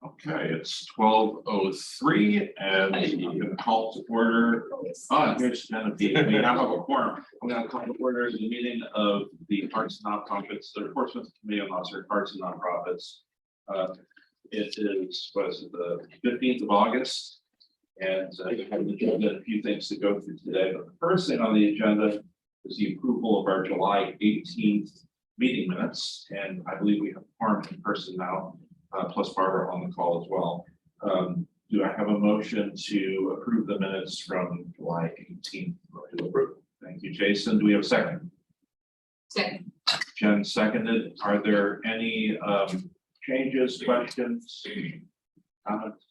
Okay, it's 12:03 and I'm going to call to order. Here's Genevieve. We have a quorum. I'm going to call to order the meeting of the Arts and Nonprofits, the Portsmouth Committee on Arts and Nonprofits. It is, what is it, the 15th of August. And we have a few things to go through today. But the first thing on the agenda is the approval of our July 18th meeting minutes. And I believe we have a quorum in person now. Plus Barbara on the call as well. Do I have a motion to approve the minutes from July 18th? Thank you, Jason. Do we have a second? Second. Jen seconded. Are there any changes, questions, comments?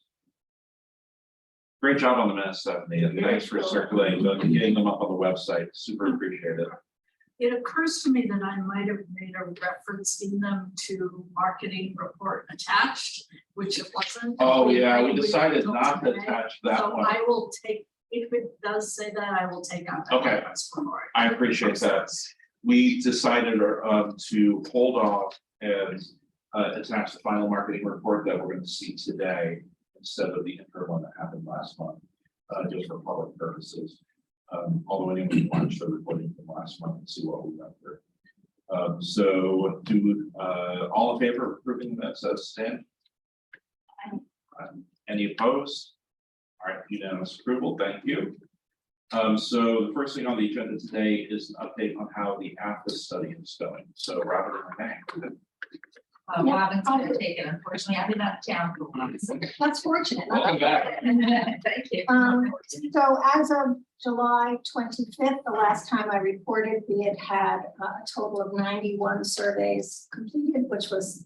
Great job on the minutes, Stephanie, and thanks for circulating them and getting them up on the website. Super appreciate it. It occurs to me that I might have made a reference in them to marketing report attached, which it wasn't. Oh, yeah, we decided not to attach that So one. I will take, if it does say that, I will take out that. Okay. reference from our- I appreciate that. We decided to hold off and attach the final marketing report that we're going to see today instead of the interim one that happened last month, just for public purposes. Although anyone can watch the recording from last month and see what we went through. So do all in favor of approving that says stand? Any opposed? All right, unanimous approval, thank you. So the first thing on the agenda today is an update on how the AFIS study is going. So Robert and Renee. Robin's gonna take it, unfortunately, I've been out of town for a while. That's fortunate. Welcome back. Thank you. So as of July 25th, the last time I reported, we had had a total of 91 surveys completed, which was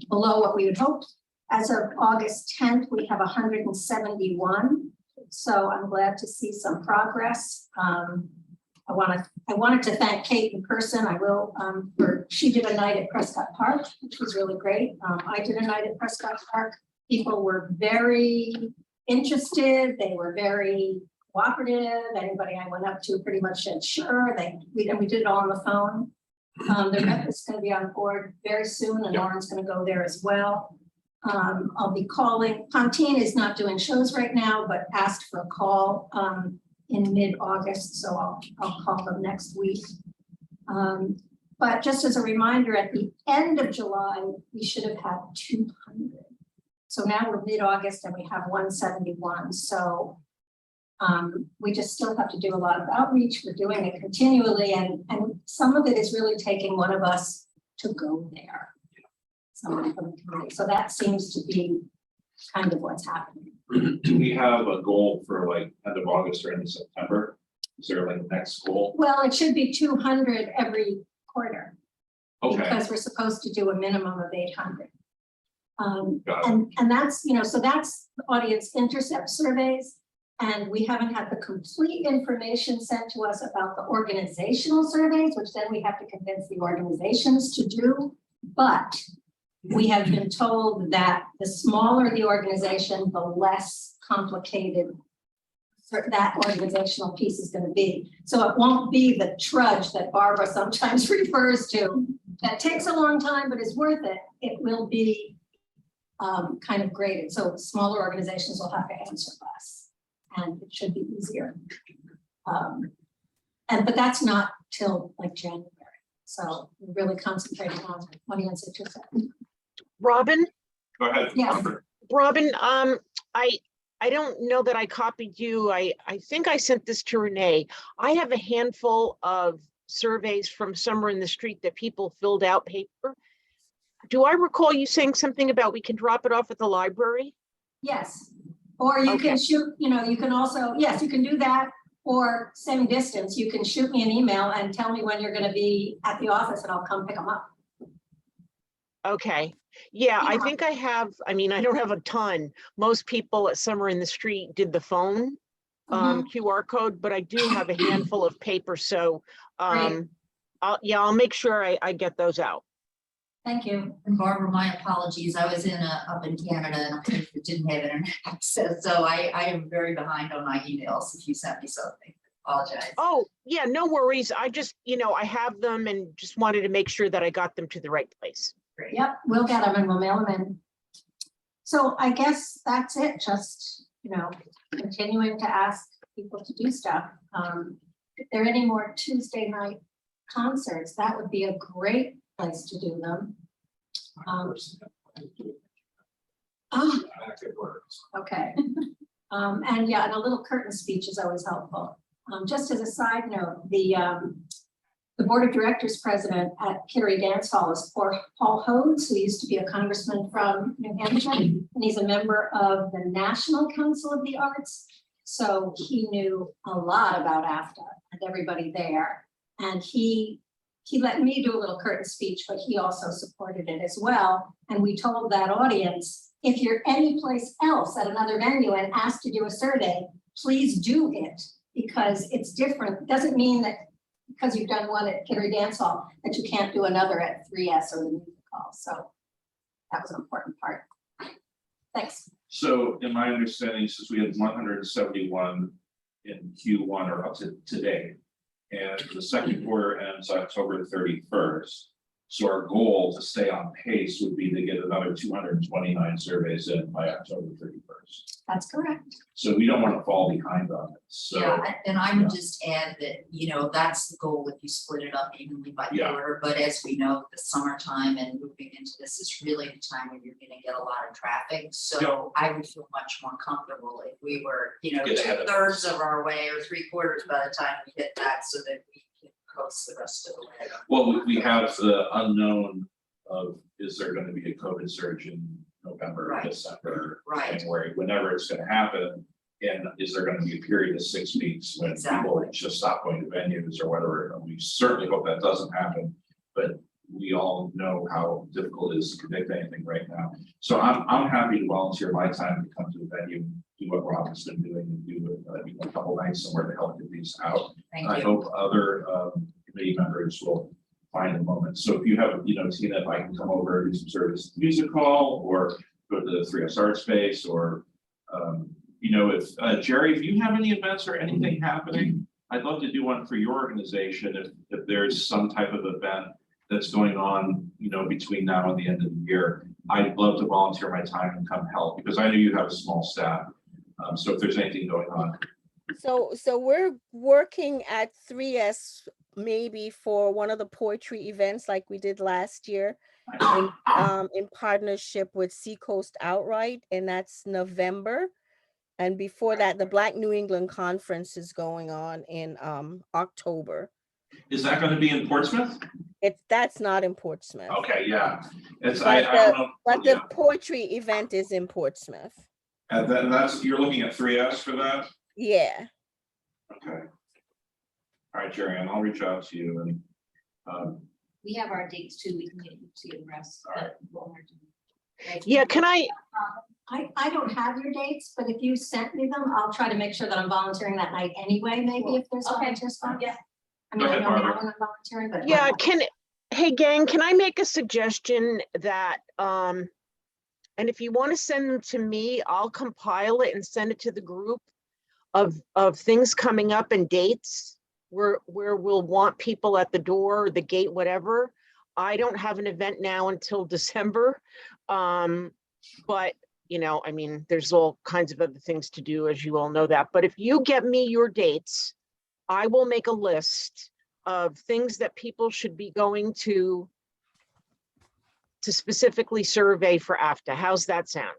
below what we had hoped. As of August 10th, we have 171. So I'm glad to see some progress. I wanted to thank Kate in person. I will, she did a night at Prescott Park, which was really great. I did a night at Prescott Park. People were very interested. They were very cooperative. Anybody I went up to pretty much said, sure. We did it all on the phone. The rep is going to be on board very soon and Lauren's going to go there as well. I'll be calling. Pontine is not doing shows right now, but asked for a call in mid-August, so I'll call them next week. But just as a reminder, at the end of July, we should have had 200. So now we're mid-August and we have 171. So we just still have to do a lot of outreach. We're doing it continually, and some of it is really taking one of us to go there. Somebody from the community. So that seems to be kind of what's happening. Do we have a goal for like end of August or end of September? Is there like a next goal? Well, it should be 200 every quarter. Okay, Because we're supposed to do a minimum of 800. got it. And that's, so that's the audience intercept surveys. And we haven't had the complete information sent to us about the organizational surveys, which then we have to convince the organizations to do. But we have been told that the smaller the organization, the less complicated that organizational piece is going to be. So it won't be the trudge that Barbara sometimes refers to that takes a long time but is worth it. It will be kind of graded. So smaller organizations will have to answer less and it should be easier. But that's not till like January. So we're really concentrating on audience intercept. Robin, Go ahead. Yes. Robin, I don't know that I copied you. I think I sent this to Renee. I have a handful of surveys from Summer in the Street that people filled out paper. Do I recall you saying something about we can drop it off at the library? Yes, or you Okay. can shoot, you can also, yes, you can do that, or same distance, you can shoot me an email and tell me when you're gonna be at the office and I'll come pick them up. Okay. Yeah, I Yeah. think I have, I don't have a ton. Most people at Summer in the Street did the phone QR code, but I do have a handful of paper. So I'll make sure I get those out. Thank you. And Barbara, my apologies. I was up in Canada and a place that didn't have internet access, so I am very behind on my emails. If you sent me something, apologize. Oh, yeah, no worries. I just, I have them and just wanted to make sure that I got them to the right place. Great. Yep, we'll get them and we'll mail them in. So I guess that's it, just, continuing to ask people to do stuff. If there are any more Tuesday night concerts, that would be a great place to do them. Ah, okay. And yeah, and a little curtain speech is always helpful. Just as a side note, the board of directors president at Kittery Dance Hall is Paul Hodes, who used to be a congressman from New Hampshire, and he's a member of the National Council of the Arts. So he knew a lot about AFTA and everybody there. And he let me do a little curtain speech, but he also supported it as well. And we told that audience, if you're anyplace else at another venue and asked to do a survey, please do it, because it's different. Doesn't mean that because you've done one at Kittery Dance Hall, that you can't do another at 3S or the music hall. So that was an important part. Thanks. So in my understanding, since we had 171 in Q1 or up to today, and the second quarter ends October 31st. So our goal to stay on pace would be to get another 229 surveys in by October 31st. That's correct. So we don't want to fall behind on it. So Yeah, and I yeah. would just add that, that's the goal if you split it up evenly by Yeah. quarter, but as we know, the summertime and moving into this is really the time when you're gonna get a lot of traffic. So I would feel much more comfortable if we were, Get ahead of 2/3 of our way or 3/4 by the time we hit that, so that we can coast the rest of the way. Well, we have the unknown of, is there going to be a COVID surge in November, Right. December, Right. January, whenever it's going to happen? And is there going to be a period of 6 weeks when people Exactly. just stop going to venues or whatever? And we certainly hope that doesn't happen, but we all know how difficult it is to predict anything right now. So I'm happy to volunteer my time to come to the venue, do what Robin's been doing, and do a couple nights somewhere to help get these out. I Thank you. hope other committee members will find a moment. So if you have, Tina, if I can come over and do some service at the music hall or go to the 3S Art Space, or if Jerry, if you have any events or anything happening, I'd love to do one for your organization if there's some type of event that's going on, between now and the end of the year. I'd love to volunteer my time and come help, because I know you have a small staff. So if there's anything going on. So we're working at 3S maybe for one of the poetry events like we did last year in partnership with Seacoast Outright, and that's November. And before that, the Black New England Conference is going on in October. Is that going to be in Portsmouth? That's not in Portsmouth. Okay, yeah. It's But I don't know. But the poetry event is in Portsmouth. And then you're looking at 3S for that? Yeah. Okay. All right, Jerry, and I'll reach out to you and We have our dates too, we can get you to the rest. Yeah, can I, I don't have your dates, but if you sent me them, I'll try to make sure that I'm volunteering that night anyway, maybe if there's volunteer spots. Yeah. I mean, Go I ahead, know now Barbara. when I'm volunteering, but. yeah, hey gang, can I make a suggestion that, and if you want to send them to me, I'll compile it and send it to the group of things coming up and dates where we'll want people at the door, the gate, whatever. I don't have an event now until December. But I mean, there's all kinds of other things to do, as you all know that. But if you get me your dates, I will make a list of things that people should be going to specifically survey for AFTA. How's that sound?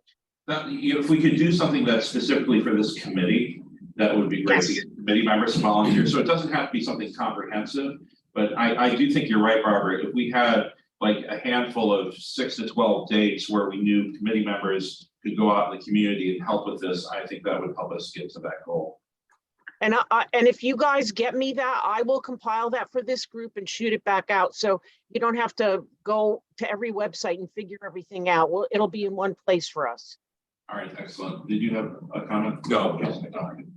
if we could do something that's specifically for this committee, that would be great to Yes. get committee members to volunteer. So it doesn't have to be something comprehensive, but I do think you're right, Barbara. If we had like a handful of 6 to 12 dates where we knew committee members could go out in the community and help with this, I think that would help us get to that goal. And and if you guys get me that, I will compile that for this group and shoot it back out. So you don't have to go to every website and figure everything out. Well, it'll be in one place for us. All right, excellent. Did you have a comment? No. Yes, I don't.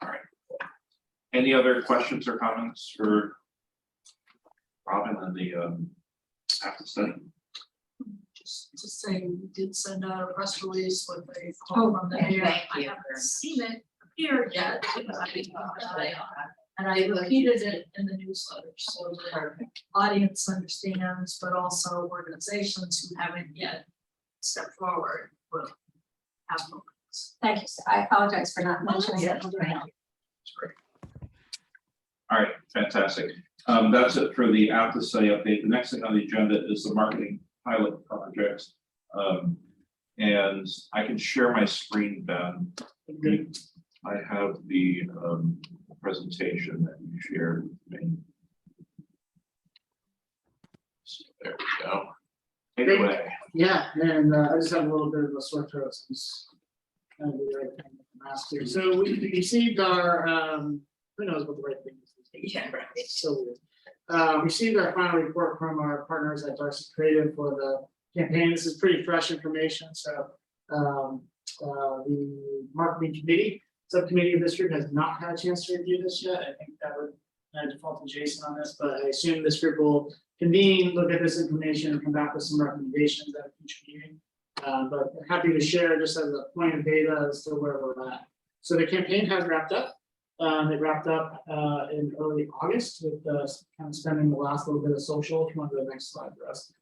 All right. Any other questions or comments for Robin on the AFTA study? Just to say, we did send out a press release with a call from the mayor. Thank I you. haven't seen it appear yet, and I repeated it in the newsletter, so the audience understands, but also organizations who haven't yet step forward, we'll have them. Thank you, sir. I apologize for not mentioning Yeah, it. that's right. That's great. All right, fantastic. That's it for the Aptosite update. The next thing on the agenda is the marketing pilot project. And I can share my screen, Ben. I have the presentation that you shared with me. So there we go. Take it away. Yeah, and I just have a little bit of a sore throat since kind of the right thing last year. So we received our, who knows what the right thing is. Yeah, right. It's so weird. Received our final report from our partners at Darcy Creative for the campaign. This is pretty fresh information, so the marketing committee, subcommittee of this group has not had a chance to review this yet. I think that would default to Jason on this, but I assume this group will convene, look at this information, and come back with some recommendations at a future meeting. But happy to share just as a point of data as to where we're at. So the campaign has wrapped up. It wrapped up in early August with kind of spending the last little bit of social. If you want to go to the next slide for us.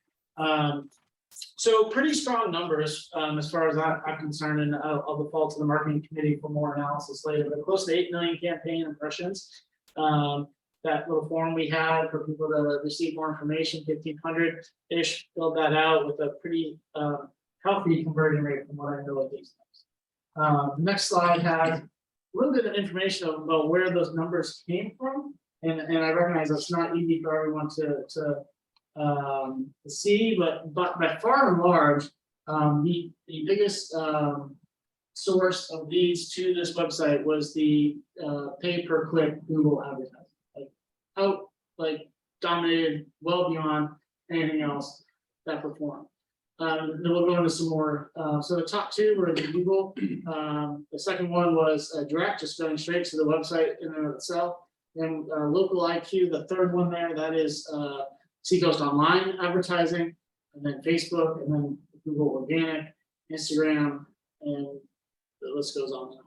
So pretty strong numbers as far as I'm concerned, and I'll default to the marketing committee for more analysis later, but close to 8 million campaign impressions. That little form we had for people to receive more information, 1,500-ish, filled that out with a pretty healthy conversion rate from what I know of these things. The next slide has a little bit of information about where those numbers came from, and I recognize it's not easy for everyone to see, but by far and large, the biggest source of leads to this website was the pay-per-click Google advertising. Like dominated well beyond anything else that performed. Then we'll go into some more. So the top two were the Google. The second one was direct, just going straight to the website in and of itself. Then local IQ, the third one there, that is Seacoast Online advertising, and then Facebook, and then Google Organic, Instagram, and the list goes on.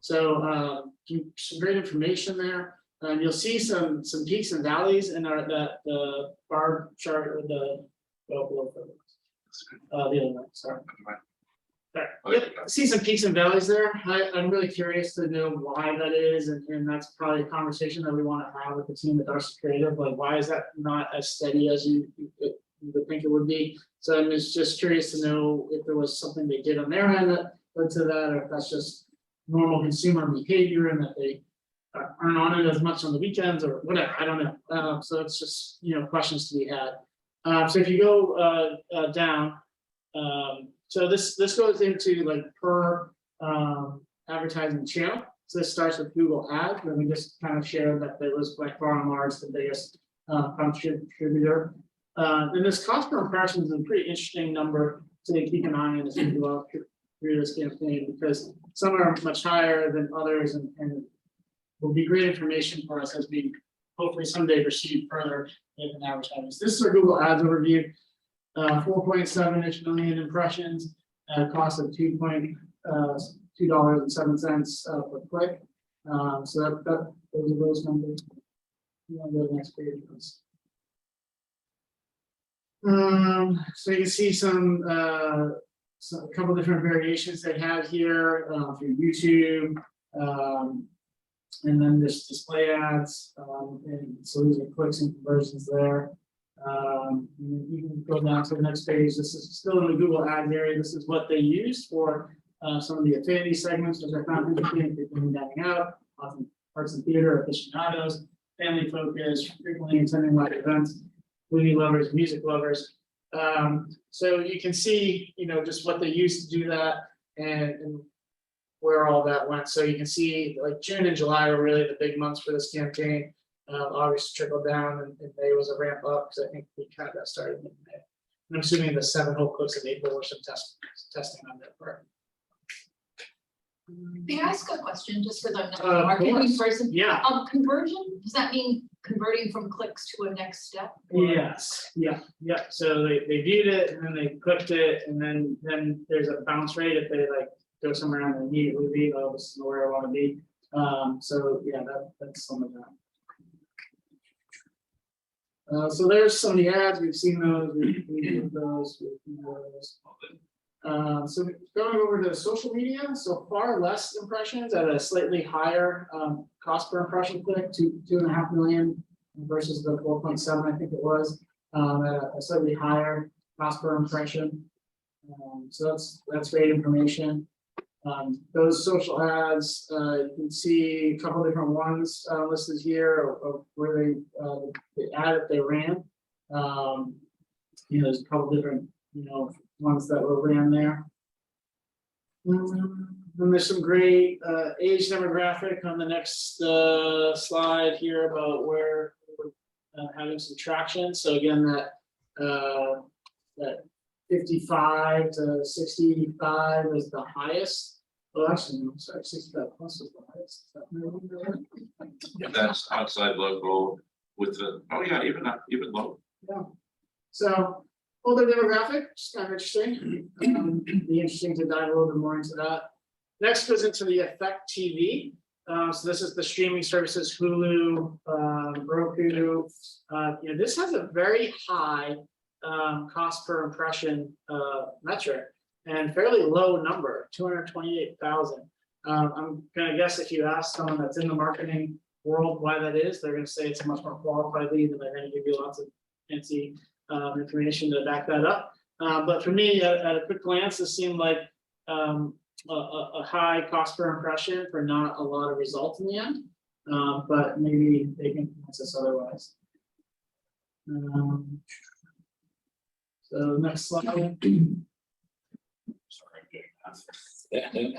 So some great information there. You'll see some peaks and valleys in the bar chart or the other one, sorry. There. Yep, see some peaks and valleys there. I'm really curious to know why that is, and that's probably a conversation that we want to have with the team at Darcy Creative. Like, why is that not as steady as you would think it would be? So I'm just curious to know if there was something they did on their end that led to that, or if that's just normal consumer behavior and that they aren't on it as much on the weekends or whatever. I don't know. So it's just, questions to be had. So if you go down, so this goes into like per advertising channel. So this starts with Google Ads, and we just kind of shared that it was by far and large the biggest contributor. And this cost per impression is a pretty interesting number to keep an eye on as we go through this campaign, because some are much higher than others, and will be great information for us as we hopefully someday proceed further in advertising. This is our Google Ads overview. 4.7 million impressions at a cost of $2.07 per click. So that those are those numbers. You want to go to the next page, please. So you can see a couple different variations they have here through YouTube. And then this display ads, and so these are clicks and conversions there. You can go down to the next page. This is still in the Google Ads area. This is what they used for some of the affinity segments, which I found interesting. They're dining out, often arts and theater aficionados, family focus, frequently attending live events, movie lovers, music lovers. So you can see, just what they used to do that and where all that went. So you can see like June and July were really the big months for this campaign. August trickled down, and May was a ramp up because I think we kind of got started in May. And I'm assuming the 7 whole clicks in April were some testing on that part. May I ask a question, just because I'm not Of a marketing course. person? Yeah. Conversion, does that mean converting from clicks to a next step? or- Yes. Yeah. So they viewed it, and then they clicked it, and then there's a bounce rate if they like go somewhere and immediately leave. Oh, this is where I want to be. So yeah, that's some of that. So there's some of the ads, we've seen those, we've viewed those, we've viewed those. So going over to social media, so far less impressions at a slightly higher cost per impression click, 2.5 million versus the 4.7, I think it was, at a slightly higher cost per impression. So that's great information. Those social ads, you can see a couple different ones listed here of where the ad that they ran. There's a couple different, ones that were ran there. And there's some great age demographic on the next slide here about where we're having some traction. So again, that 55 to 65 is the highest. Well, actually, no, sorry, 65 plus is the highest. If that's outside local with the, oh yeah, even low. Yeah. So older demographic, just kind of interesting. Be interesting to dive a little bit more into that. Next goes into the Effect TV. So this is the streaming services, Hulu, Roku. This has a very high cost per impression metric and fairly low number, 228,000. I'm gonna guess if you ask someone that's in the marketing world why that is, they're gonna say it's a much more qualified lead, and they're gonna give you lots of fancy information to back that up. But for me, at a quick glance, this seemed like a high cost per impression for not a lot of results in the end. But maybe they can convince us otherwise. So next slide. Sorry, I'm getting that.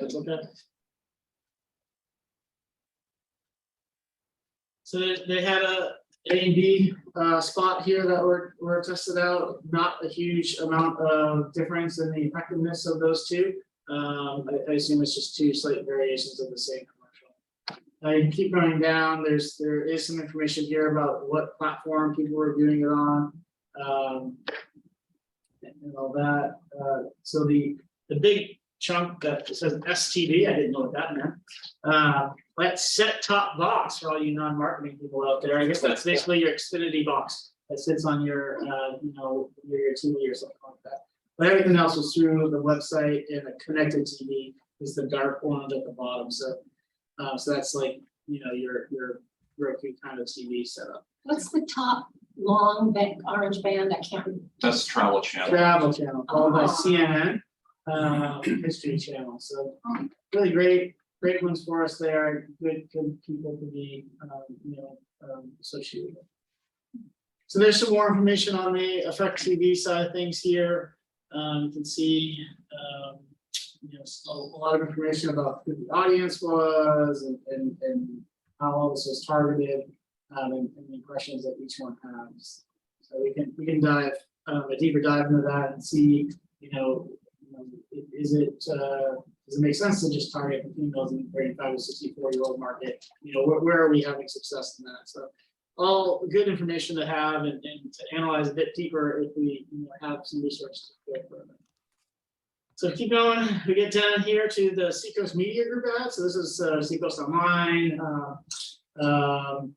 That's okay. So they had a and B spot here that were tested out. Not a huge amount of difference in the effectiveness of those two. I assume it's just two slight variations of the same commercial. You can keep going down. There is some information here about what platform people were viewing it on, and all that. So the big chunk that says STB, I didn't know what that meant. Let's set top box for all you non-marketing people out there. I guess that's basically your Xfinity box that sits on your, your TV or something like that. But everything else was through the website, and a connected TV is the dark one at the bottom. So, so that's like your Roku kind of TV setup. What's the top long orange band? I can't. That's Travel Channel. Travel channel called by Oh. CNN, History Channel. So really great ones for us there. Good people to be associated with. So there's some more information on the Effect TV side of things here. You can see a lot of information about who the audience was and how all this was targeted, and the impressions that each one has. So we can dive a deeper dive into that and see, does it make sense to just target the females in the 35 to 64-year-old market? Where are we having success in that? So all good information to have and to analyze a bit deeper if we have some resources to go further. So keep going. We get down here to the Seacoast Media Group ads. So this is Seacoast Online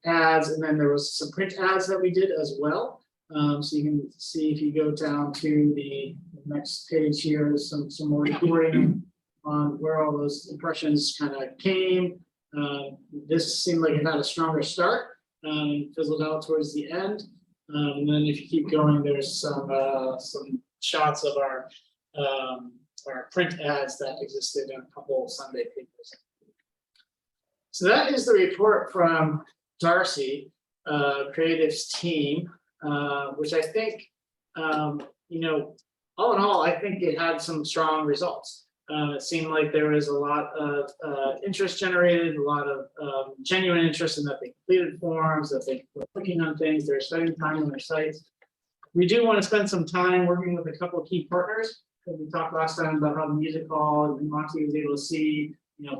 ads, and then there was some print ads that we did as well. So you can see if you go down to the next page here, there's some more reporting on where all those impressions kind of came. This seemed like it had a stronger start, fizzled out towards the end. And then if you keep going, there's some shots of our print ads that existed in a couple Sunday papers. So that is the report from Darcy, Creative's team, which I think, all in all, I think it had some strong results. It seemed like there was a lot of interest generated, a lot of genuine interest in that they completed forms, that they were clicking on things, they're spending time on their sites. We do want to spend some time working with a couple of key partners. We talked last time about how the music hall and Monty was able to see,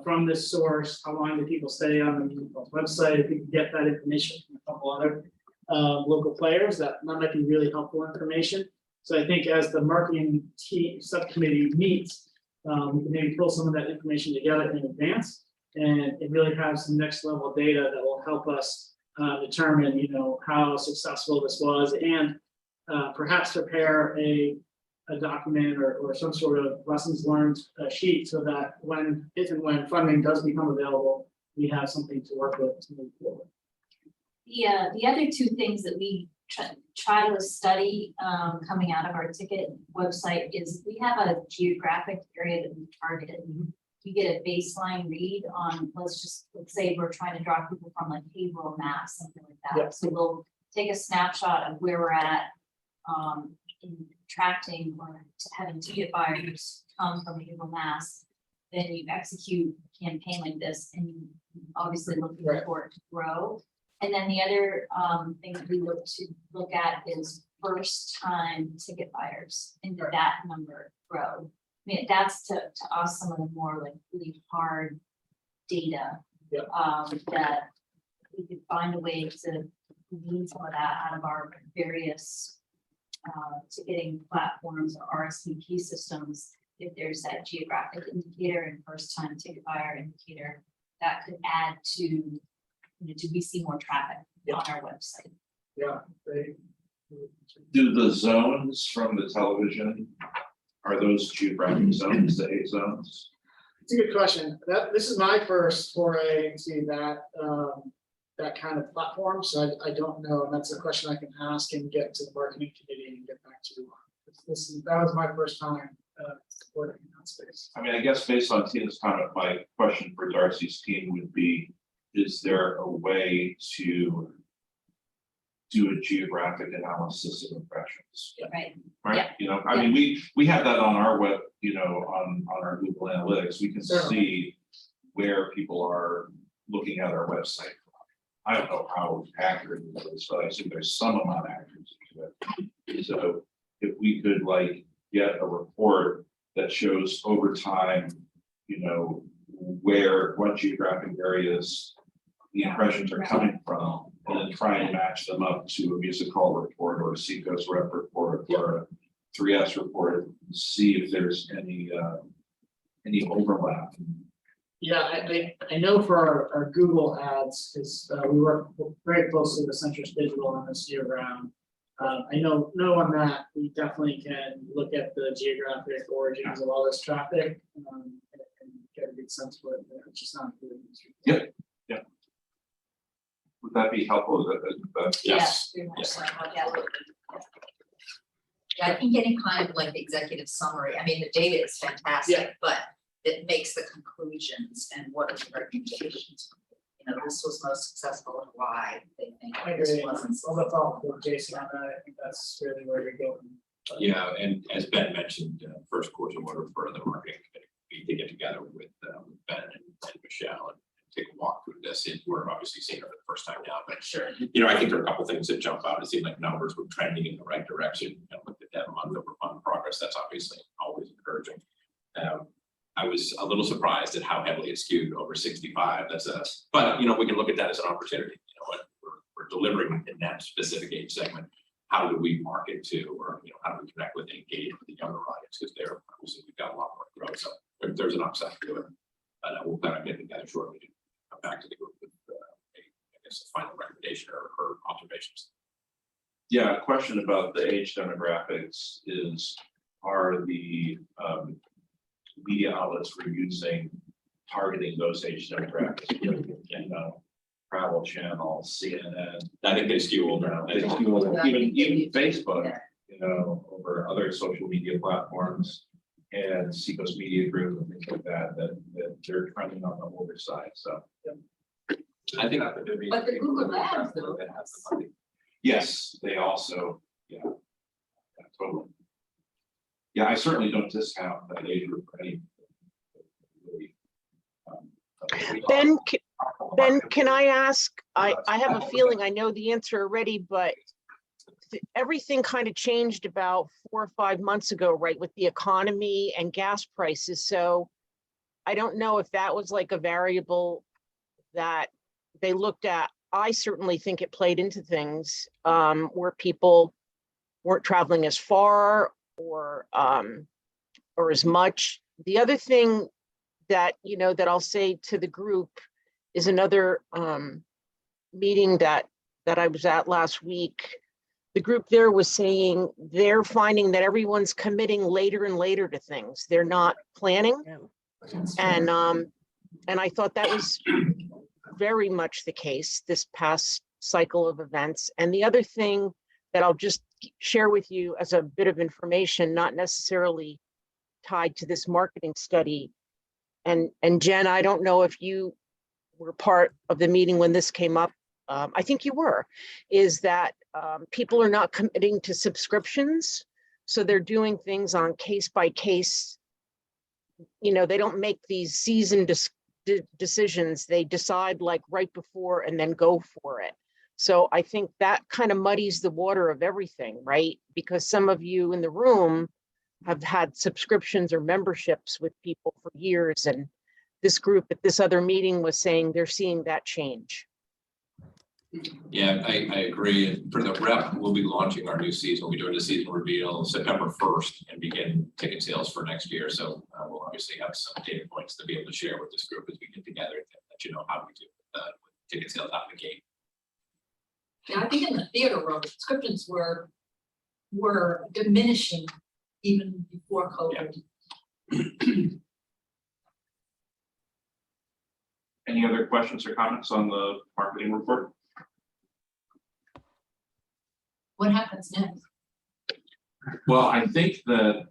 from this source, how long do people stay on the music hall's website. If we can get that information from a couple other local players, that might be really helpful information. So I think as the marketing team subcommittee meets, we can maybe pull some of that information together in advance and really have some next level data that will help us determine, you know, how successful this was and perhaps prepare a document or some sort of lessons learned sheet so that when, if and when funding does become available, we have something to work with to move forward. The other two things that we try to study coming out of our ticket website is we have a geographic area that we target. You get a baseline read on, let's say we're trying to draw people from like Haverhill, Mass, something like that. Yeah. So we'll take a snapshot of where we're at in attracting or having ticket buyers come from Haverhill, Mass. Then you execute a campaign like this and you obviously looking Right. for it to grow. And then the other thing that we look at is first time ticket buyers and did that number grow? I mean, that's to us some of the more like really hard data. Yeah. That we could find a way to glean some of that out of our various ticketing platforms or RSVP systems. If there's that geographic indicator and first time ticket buyer indicator, that could add to, you know, do we see more traffic Yeah. on our website? Yeah. They- Do the zones from the television, are those geographic zones, the 8 zones? It's a good question. This is my first foray into that kind of platform, so I don't know, and that's a question I can ask and get to the marketing committee and get back to you on. That was my first time working in that space. I mean, I guess based on Tina's comment, my question for Darcy's team would be, is there a way to do a geographic analysis of impressions? Right. Right, Yeah. you know, I mean, we have that on our web, you know, on our Google Analytics, we can Certainly. see where people are looking at our website. I don't know how accurate it is, but I assume there's some amount of accuracy to it. So if we could like get a report that shows over time, you know, what geographic areas the impressions are coming from, and then try and match them up to a music hall report or a Seacoast rep report or a 3S report, and see if there's any overlap. Yeah, I know for our Google ads, because we work very closely with Centris Digital on this year round. I know on that, we definitely can look at the geographic origins of all this traffic and get a good sense for it. It's just not included in this report. Yep. Would that be helpful? Yes. Very much so. Yeah. Yeah, I think any kind of like executive summary, I mean, the data is Yeah. fantastic, but it makes the conclusions and what are the recommendations. You know, this was most successful and why they think I this agree. wasn't. I'll let follow up with Jason on that. I think that's really where we go. Yeah, and as Ben mentioned, first course of order for the marketing committee, we need to get together with Ben and Michelle and take a walk through this. And we're obviously seeing it for the first time now, but Sure. you know, I think there are a couple things that jump out. It seemed like numbers were trending in the right direction. You know, with that month over month progress, that's obviously always encouraging. I was a little surprised at how heavily it's skewed over 65. But you know, we can look at that as an opportunity. You know, what we're delivering in that specific age segment. How do we market to, or you know, how do we connect with and engage with the younger audience? Because they're obviously we've got a lot more to grow. So there's an upside to it. And we'll kind of get together shortly to come back to the group with I guess a final recommendation or observations. Yeah, a question about the age demographics is, are the media outlets we're using targeting those age demographics? You know, Travel Channel, CNN. I think they skew older. I think even Facebook, you know, over other social media platforms and Seacoast Media Group and things like that, that they're trending on the older side, so. I think. But the Google Ads, though. Yes, they also, yeah, totally. Yeah, I certainly don't discount that age group for any. Ben, can I ask, I have a feeling I know the answer already, but everything kind of changed about 4 or 5 months ago, right, with the economy and gas prices. So I don't know if that was like a variable that they looked at. I certainly think it played into things where people weren't traveling as far or as much. The other thing that, you know, that I'll say to the group is another meeting that I was at last week, the group there was saying they're finding that everyone's committing later and later to things. They're not planning. And I thought that was very much the case this past cycle of events. And the other thing that I'll just share with you as a bit of information, not necessarily tied to this marketing study. And Jen, I don't know if you were part of the meeting when this came up. I think you were, is that people are not committing to subscriptions. So they're doing things on case by case. You know, they don't make these seasoned decisions. They decide like right before and then go for it. So I think that kind of muddies the water of everything, right? Because some of you in the room have had subscriptions or memberships with people for years. And this group at this other meeting was saying they're seeing that change. Yeah, I agree. And for the rep, we'll be launching our new season. We'll be doing the season reveal September 1st and begin ticket sales for next year. So we'll obviously have some data points to be able to share with this group as we get together to let you know how we do with ticket sales out of the gate. Yeah, I think in the theater world, subscriptions were diminishing even before COVID. Any other questions or comments on the marketing report? What happens next? Well, I think that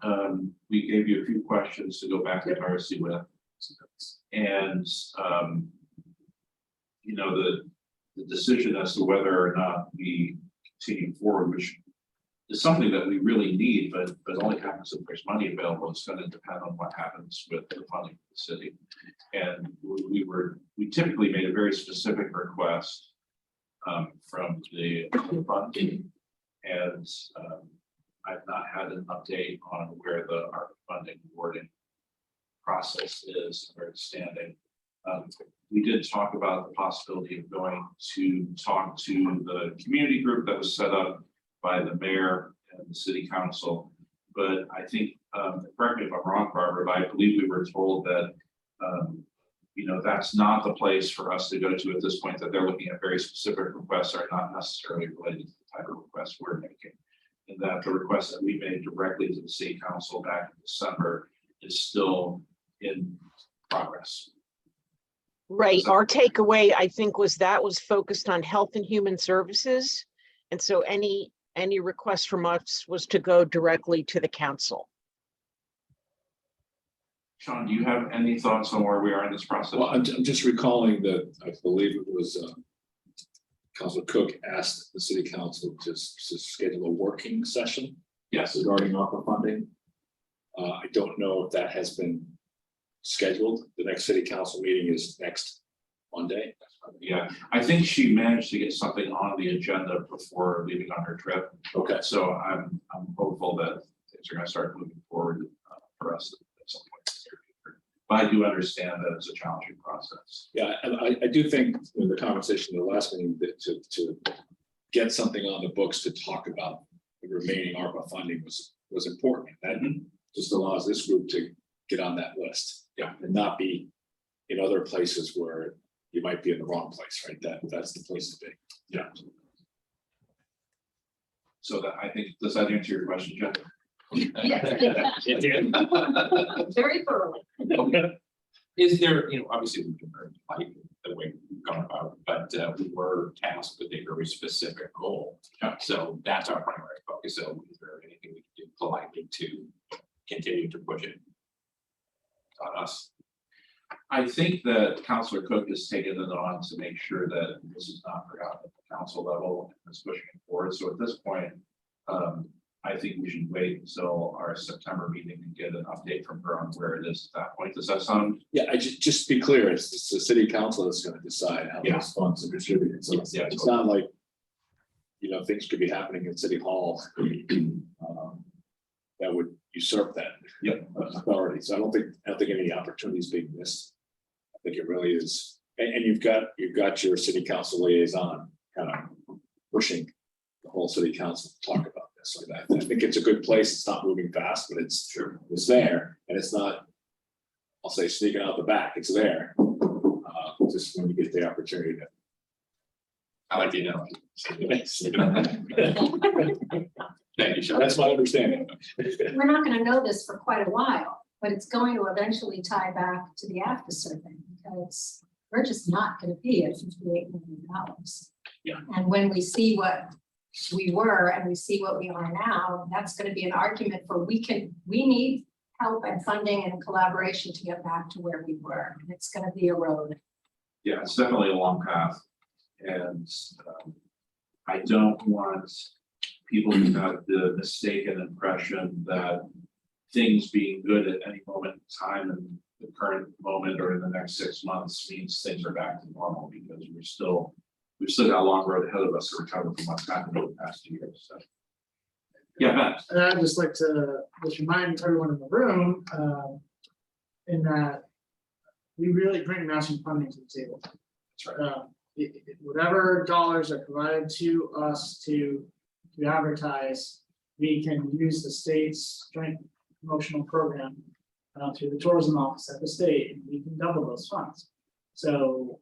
we gave you a few questions to go back to RC with. And you know, the decision as to whether or not we continue forward, which is something that we really need, but only happens if there's money available. It's going to depend on what happens with the funding of the city. And we typically made a very specific request from the funding, and I've not had an update on where the ARPA funding awarding process is, where it's standing. We did talk about the possibility of going to talk to the community group that was set up by the mayor and the city council. But I think, correct me if I'm wrong, Barbara, but I believe we were told that, you know, that's not the place for us to go to at this point, that they're looking at very specific requests that are not necessarily related to the type of requests we're making. And that the request that we made directly to the city council back in December is still in progress. Right. Our takeaway, I think, was that was focused on health and human services. And so any request from us was to go directly to the council. Sean, do you have any thoughts on where we are in this process? Well, I'm just recalling that I believe it was Councilor Cook asked the city council to schedule a working session. Yes. Regarding ARPA funding. I don't know if that has been scheduled. The next city council meeting is next Monday. Yeah, I think she managed to get something on the agenda before leaving on her trip. Okay. So I'm hopeful that things are going to start moving forward for us at some point this year. But I do understand that it's a challenging process. Yeah, and I do think in the conversation in the last meeting that to get something on the books to talk about the remaining ARPA funding was important. That just allows this group to get on that list. Yeah. And not be in other places where you might be in the wrong place, right? That's the place to be. Yeah. So that, I think, does that answer your question, Jeff? It did. Very thoroughly. Okay. Is there, you know, obviously we can like the way we've gone about, but we were tasked with a very specific goal. So that's our primary focus. So is there anything we can do politely to continue to push it on us? I think that Councilor Cook has taken it on to make sure that this is not forgotten at the council level and is pushing it forward. So at this point, I think we should wait until our September meeting and get an update from her on where it is at that point. Does that sound? Yeah, I just be clear, it's the city council that's going to decide how those funds are distributed. So Yeah, it's not like, you know, things could be happening in City Hall that would usurp that authority. So I don't think any opportunities being missed. I think it really is, and you've got your city council liaison kind of pushing the whole city council to talk about this. So I think it's a good place. It's not moving fast, but it's there, and it's not, I'll say, sneaking out the back. It's there. Just when you get the opportunity I like the analogy. Thank you, Sean. That's my understanding. We're not gonna know this for quite a while, but it's going to eventually tie back to the after survey, because we're just not gonna be at $58 million. Yeah. And when we see what we were and we see what we are now, that's gonna be an argument for we need help and funding and collaboration to get back to where we were. And it's gonna be a road. Yeah, it's definitely a long path. And I don't want people to have the mistaken impression that things being good at any moment in time in the current moment or in the next 6 months means things are back to normal, because we've still got a long road ahead of us to recover from what's happened over the past 2 years. So. Yeah, Matt. And I'd just like to just remind everyone in the room, in that we really bring matching funding to the table. That's right. Whatever dollars are provided to us to advertise, we can use the state's joint promotional program through the tourism office at the state, and we can double those funds. So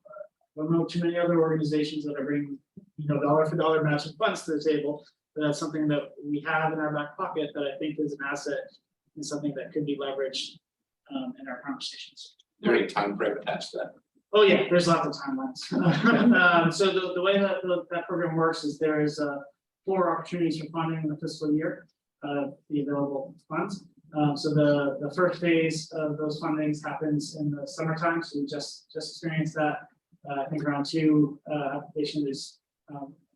I don't know too many other organizations that are bringing, dollar for dollar matching funds to the table. But that's something that we have in our back pocket that I think is an asset and something that could be leveraged in our conversations. Is there any time frame attached to that? Oh, yeah, there's lots of timelines. So the way that that program works is there is 4 opportunities for funding in the fiscal year, the available funds. So the first phase of those fundings happens in the summertime, so we just experienced that. I think round 2 application is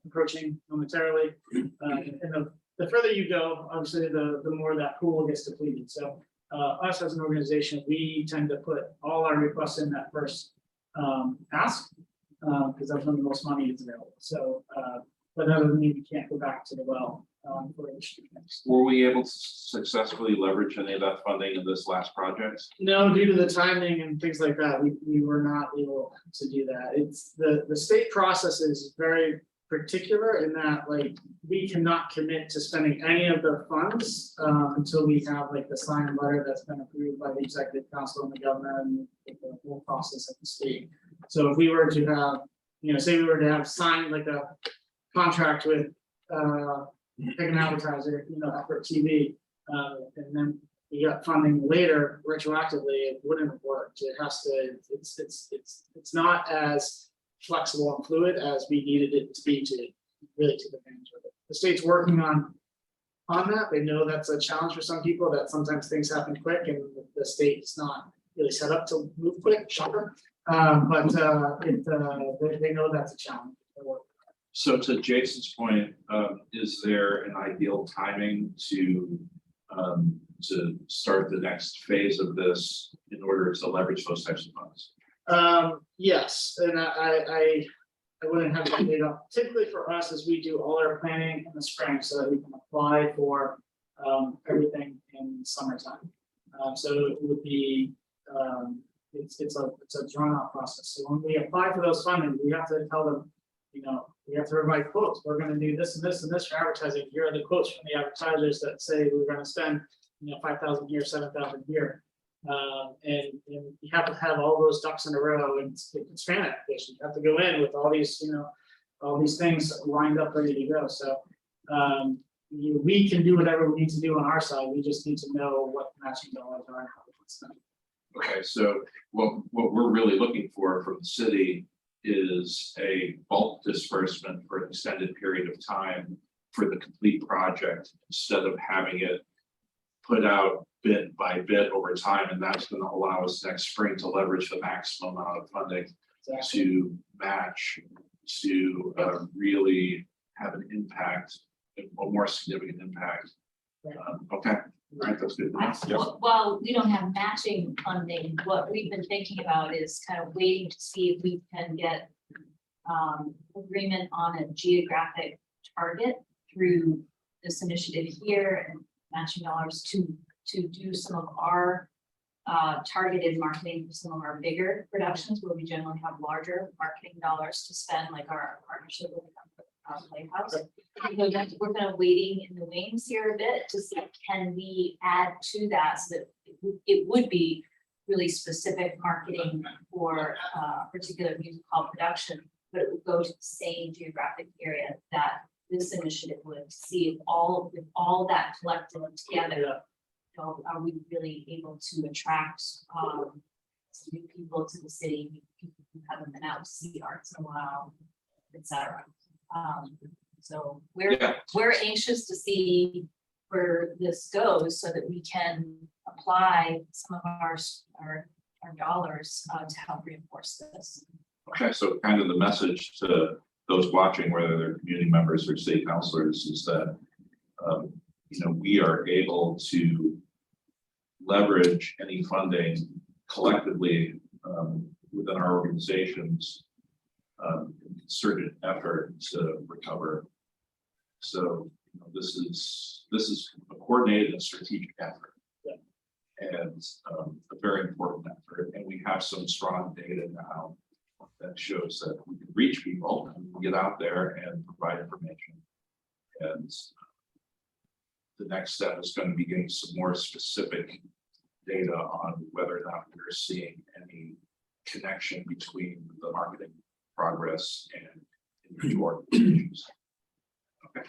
approaching momentarily. And the further you go, obviously, the more that pool gets depleted. So us as an organization, we tend to put all our requests in that first ask, because that's when the most money is available. So, but that doesn't mean we can't go back to the well for the next. Were we able to successfully leverage any of that funding in this last project? No, due to the timing and things like that, we were not able to do that. It's the state process is very particular in that, like, we cannot commit to spending any of the funds until we have like the signed letter that's been approved by the executive council and the governor and the whole process at the state. So if we were to have, say we were to have signed like a contract with pick an advertiser, Effort TV, and then we got funding later retroactively, it wouldn't have worked. It has to, it's not as flexible and fluid as we needed it to be to really take advantage of it. The state's working on that. They know that's a challenge for some people, that sometimes things happen quick and the state is not really set up to move quick, shocker. But they know that's a challenge. So to Jason's point, is there an ideal timing to start the next phase of this in order to leverage those types of funds? Yes, and I wouldn't have that data. Typically for us, as we do all our planning in the spring so that we can apply for everything in summertime. So it would be it's a drawn out process. So when we apply for those funding, we have to tell them, we have to provide quotes. We're going to do this and this and this for advertising. Here are the quotes from the advertisers that say we're going to spend 5,000 here, 7,000 here. And you have to have all those ducks in a row, and it's fan application. You have to go in with all these, all these things lined up, ready to go. So we can do whatever we need to do on our side. We just need to know what matching dollars are and how to spend. Okay, so what we're really looking for from the city is a bulk disbursement for an extended period of time for the complete project, instead of having it put out bit by bit over time, and that's going to allow us next spring to leverage the maximum amount of funding to match, to really have an impact, a more significant impact. Okay, all right, that's good. While we don't have matching funding, what we've been thinking about is kind of waiting to see if we can get agreement on a geographic target through this initiative here and matching dollars to do some of our targeted marketing for some of our bigger productions where we generally have larger marketing dollars to spend, like our partnership with Playhouse. We're kind of waiting in the wings here a bit to see, can we add to that so that it would be really specific marketing for a particular music hall production but it would go to the same geographic area that this initiative would see if all that collected together. You know, are we really able to attract some new people to the city, people who haven't been out to see arts in a while, et cetera. So Yeah. we're anxious to see where this goes so that we can apply some of our dollars to help reinforce this. Okay, so kind of the message to those watching, whether they're community members or city councilors, is that, we are able to leverage any funding collectively within our organizations, concerted effort to recover. So this is a coordinated and strategic effort. And a very important effort, and we have some strong data now that shows that we can reach people and we can get out there and provide information. And the next step is going to be getting some more specific data on whether or not we're seeing any connection between the marketing progress and individual organizations. Okay.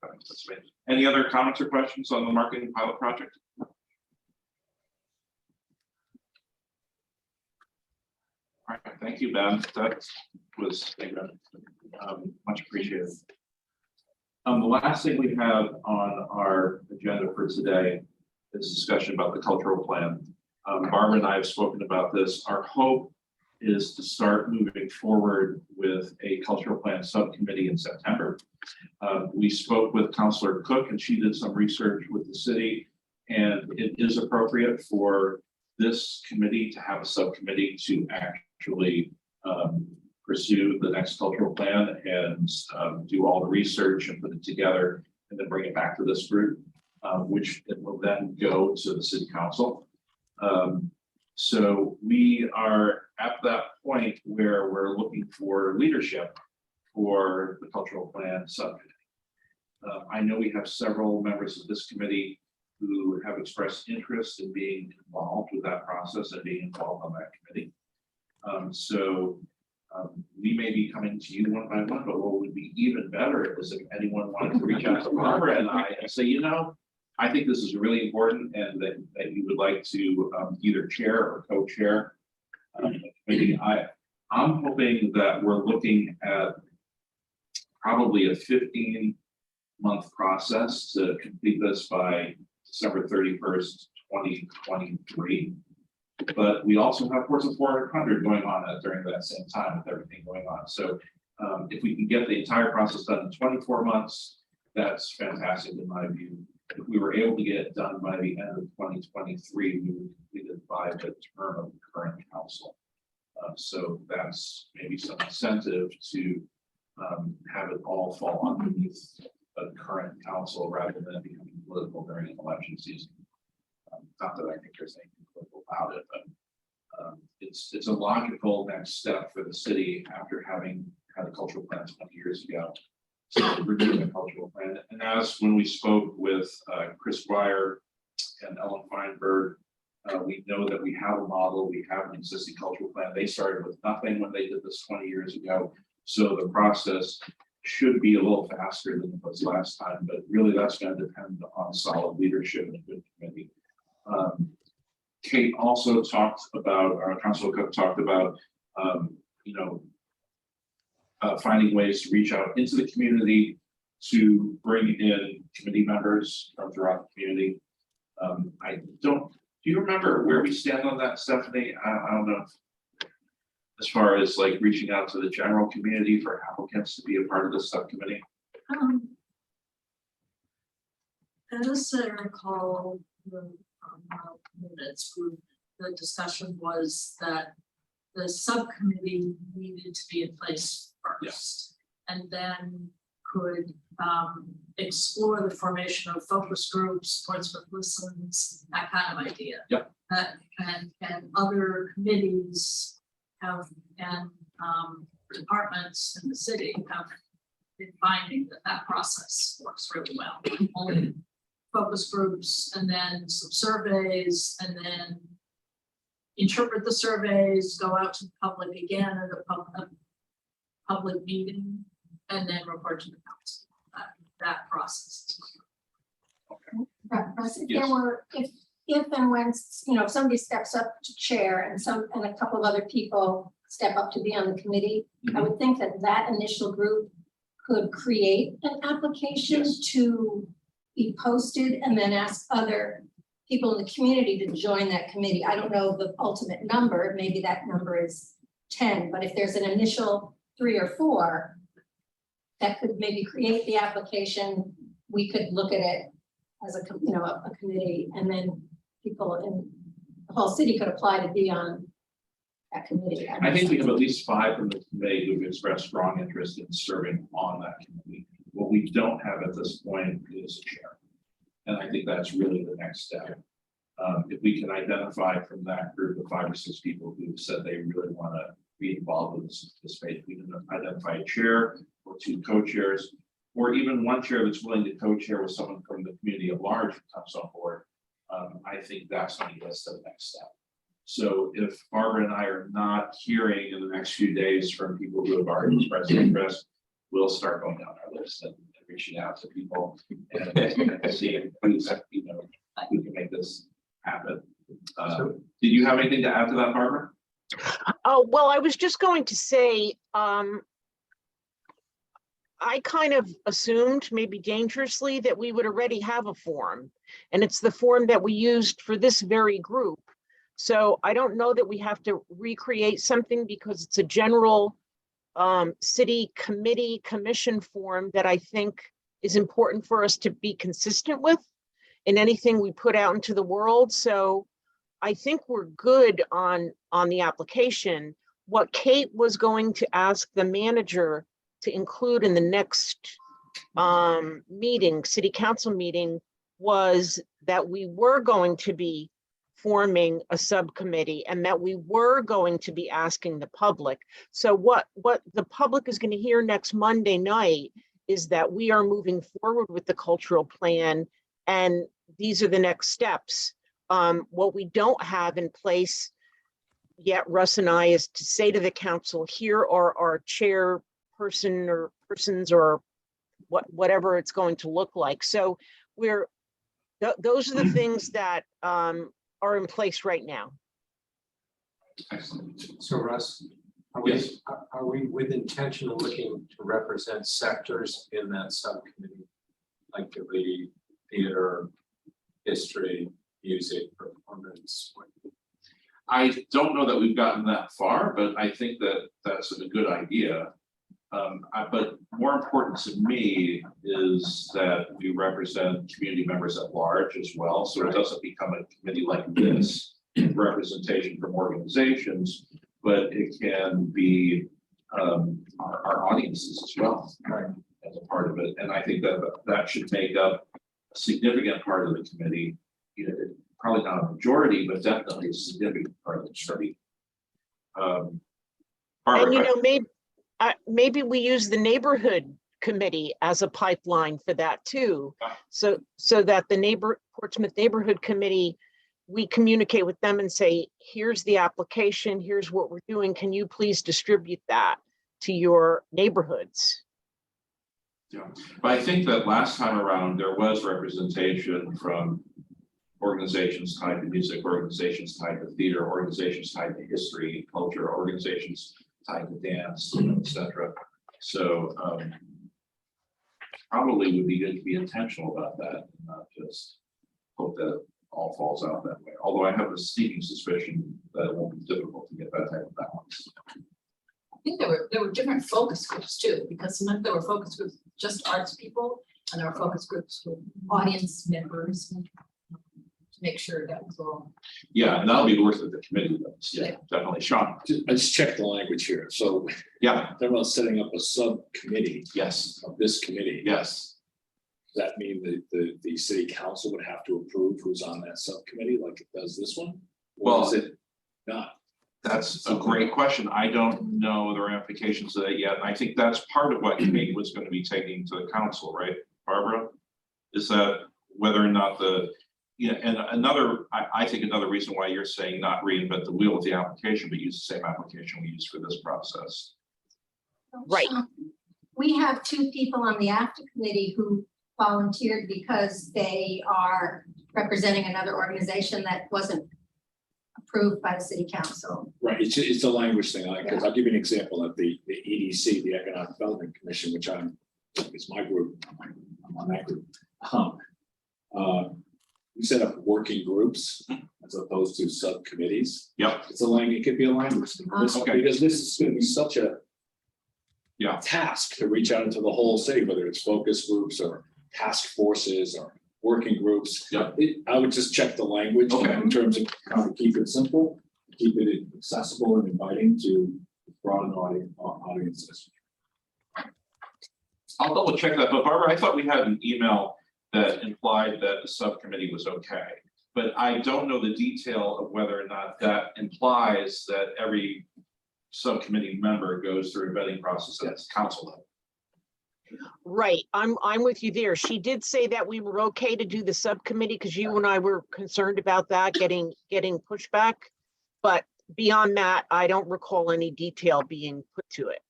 That's it. Any other comments or questions on the marketing pilot project? All right, thank you, Ben. That was much appreciated. The last thing we have on our agenda for today is discussion about the cultural plan. Barbara and I have spoken about this. Our hope is to start moving forward with a cultural plan subcommittee in September. We spoke with Councilor Cook and she did some research with the city, and it is appropriate for this committee to have a subcommittee to actually pursue the next cultural plan and do all the research and put it together and then bring it back to this group, which it will then go to the city council. So we are at that point where we're looking for leadership for the cultural plan subcommittee. I know we have several members of this committee who have expressed interest in being involved with that process and being involved on that committee. We may be coming to you one by one, but what would be even better is if anyone wanted to reach out to Barbara and I and say, I think this is really important and that you would like to either chair or co-chair. Maybe I'm hoping that we're looking at probably a 15-month process to complete this by December 31st, 2023. But we also have Forza 400 going on during that same time with everything going on. So if we can get the entire process done in 24 months, that's fantastic in my view. If we were able to get it done by the end of 2023, we would complete it by the term of the current council. So that's maybe some incentive to have it all fall underneath the current council rather than becoming political during an election season. Not that I think there's anything political about it, but it's a logical next step for the city after having had a cultural plan 20 years ago. So we're doing a cultural plan. And as when we spoke with Chris Dwyer and Ellen Feinberg, we know that we have a model, we have an existing cultural plan. They started with nothing when they did this 20 years ago. So the process should be a little faster than it was last time, but really that's going to depend on solid leadership and a good committee. Kate also talked about, our Councilor Cook talked about, finding ways to reach out into the community to bring in committee members from throughout the community. Do you remember where we stand on that, Stephanie? I don't know. As far as like reaching out to the general community for applicants to be a part of this subcommittee? As I recall, the minutes group, the discussion was that the subcommittee needed to be in place first. And then could explore the formation of focus groups, Portsmouth Listens, that kind of idea. Yep. And other committees have, and departments in the city have been finding that process works really well. Only focus groups and then some surveys and then interpret the surveys, go out to the public again at a public meeting, and then report to the council. That process. Russ, if Yes. there were, if and when, you know, if somebody steps up to chair and a couple of other people step up to be on the committee, I would think that that initial group could create an application Yes. to be posted and then ask other people in the community to join that committee. I don't know the ultimate number, maybe that number is 10, but if there's an initial 3 or 4 that could maybe create the application, we could look at it as a committee, and then people in the whole city could apply to be on that committee. I think we have at least 5 from the committee who've expressed strong interest in serving on that committee. What we don't have at this point is a chair. And I think that's really the next step. If we can identify from that group of 5 or 6 people who said they really want to be involved with this space, we can identify a chair or 2 co-chairs, or even 1 chair that's willing to co-chair with someone from the community at large who comes on board. I think that's going to get us to the next step. So if Barbara and I are not hearing in the next few days from people who have already expressed interest, we'll start going down our list and reaching out to people and see if we can make this happen. Did you have anything to add to that, Barbara? Oh, well, I was just going to say, I kind of assumed, maybe dangerously, that we would already have a form, and it's the form that we used for this very group. So I don't know that we have to recreate something, because it's a general city committee commission form that I think is important for us to be consistent with in anything we put out into the world. So I think we're good on the application. What Kate was going to ask the manager to include in the next meeting, city council meeting, was that we were going to be forming a subcommittee and that we were going to be asking the public. So what the public is going to hear next Monday night is that we are moving forward with the cultural plan, and these are the next steps. What we don't have in place yet, Russ and I, is to say to the council, here are our chairperson or persons or whatever it's going to look like. So those are the things that are in place right now. Excellent. So Russ, Yes. are we with intention of looking to represent sectors in that subcommittee? Like the theater, history, music, performance? I don't know that we've gotten that far, but I think that that's a good idea. But more important to me is that we represent community members at large as well. So it doesn't become a committee like this, representation from organizations, but it can be our audiences as well as a part of it. And I think that should make up a significant part of the committee. Probably not a majority, but definitely a significant part of the committee. Barbara, And maybe we use the neighborhood committee as a pipeline for that too. So that the Portsmouth Neighborhood Committee, we communicate with them and say, here's the application, here's what we're doing. Can you please distribute that to your neighborhoods? yeah, but I think that last time around, there was representation from organizations tied to music, organizations tied to theater, organizations tied to history, culture, organizations tied to dance, etc. So probably would be good to be intentional about that, and not just hope that all falls out that way. Although I have a sneaking suspicion that it won't be difficult to get that type of balance. I think there were different focus groups too, because sometimes there were focus groups, just arts people, and there were focus groups with audience members. To make sure that was all. Yeah, and that'll be worth it, the committee does. Yeah, definitely. Sean. I just checked the language here. So Yeah, they're about setting up a subcommittee yes, of this committee. yes. Does that mean that the city council would have to approve who's on that subcommittee like it does this one? Or Well, is it not? That's a great question. I don't know the ramifications of that yet. And I think that's part of what Kate was going to be taking to the council, right, Barbara? Is that whether or not the Yeah, and I think another reason why you're saying not reinvent the wheel with the application, but use the same application we used for this process. Right. We have 2 people on the AFTA committee who volunteered because they are representing another organization that wasn't approved by the city council. Right, it's a language thing, because I'll give you an example of the EDC, the Economic Development Commission, which it's my group, I'm on that group. We set up working groups as opposed to subcommittees. Yep. It's a language, it could be a language thing, Okay. because this is gonna be such a Yeah. task to reach out into the whole city, whether it's focus groups or task forces or working groups. Yeah. I would just check the language Okay. in terms of how to keep it simple, keep it accessible and inviting to broaden audiences. I'll double check that, but Barbara, I thought we had an email that implied that the subcommittee was okay. But I don't know the detail of whether or not that implies that every subcommittee member goes through a vetting process at council level. Right, I'm with you there. She did say that we were okay to do the subcommittee because you and I were concerned about that getting pushback. But beyond that, I don't recall any detail being put to it.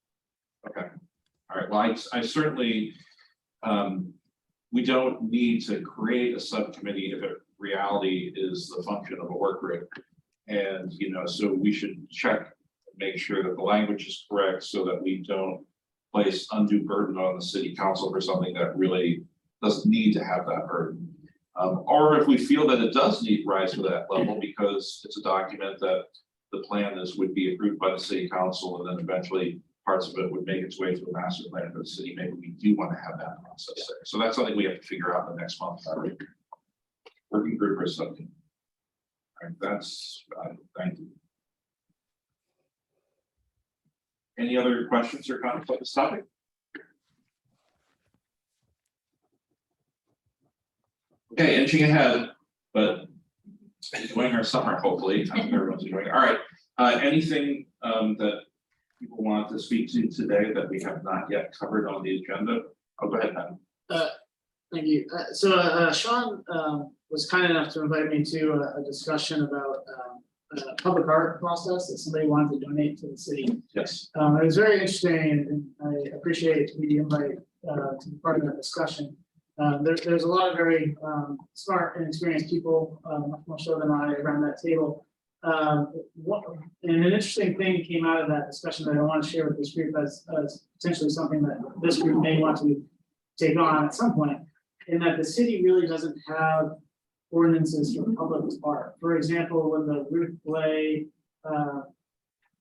Okay, all right, well, I certainly, we don't need to create a subcommittee if it reality is the function of a work group. And, so we should check, make sure that the language is correct so that we don't place undue burden on the city council for something that really doesn't need to have that burden. Or if we feel that it does need rise to that level because it's a document that the plan would be approved by the city council and then eventually parts of it would make its way to a master plan for the city, maybe we do want to have that process there. So that's something we have to figure out in the next month. Working group or something. All right, that's, thank you. Any other questions or comments on this topic? Okay, inching ahead, but enjoying our summer, hopefully. I hope everyone's enjoying it. All right, anything that people want to speak to today that we have not yet covered on the agenda? Oh, go ahead, Matt. Thank you. Sean was kind enough to invite me to a discussion about a public art process that somebody wanted to donate to the city. Yes. It was very interesting and I appreciate the invite to be part of that discussion. There's a lot of very smart and experienced people, much more so than I, around that table. And an interesting thing came out of that discussion that I want to share with this group as potentially something that this group may want to take on at some point, in that the city really doesn't have ordinances for public art. For example, when the Ruth Blay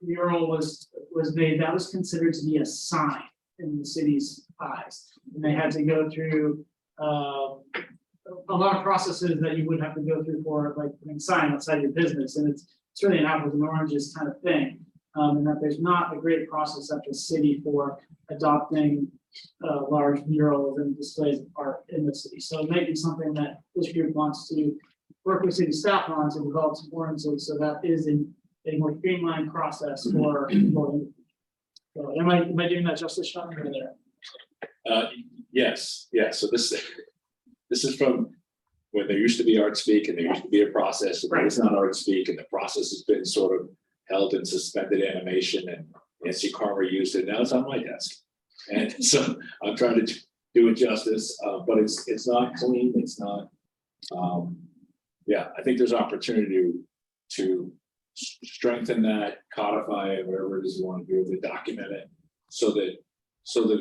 mural was made, that was considered to be a sign in the city's eyes. And they had to go through a lot of processes that you would have to go through for like putting a sign outside your business. And it's really an apples and oranges kind of thing. And that there's not a great process at the city for adopting large murals and displays of art in the city. So it may be something that this group wants to work with city staff on to develop some ordinances. So that is a more streamlined process for. So am I doing that justice, Sean? Or there? Yes, so this is from when there used to be Art Speak and there used to be a process, and there is not Art Speak, and the process has been sort of held in suspended animation, and Nancy Carver used it, now it's on my desk. And so I'm trying to do it justice, but it's not clean, it's not, I think there's opportunity to strengthen that, codify it, whatever it is you want to do, to document it, so that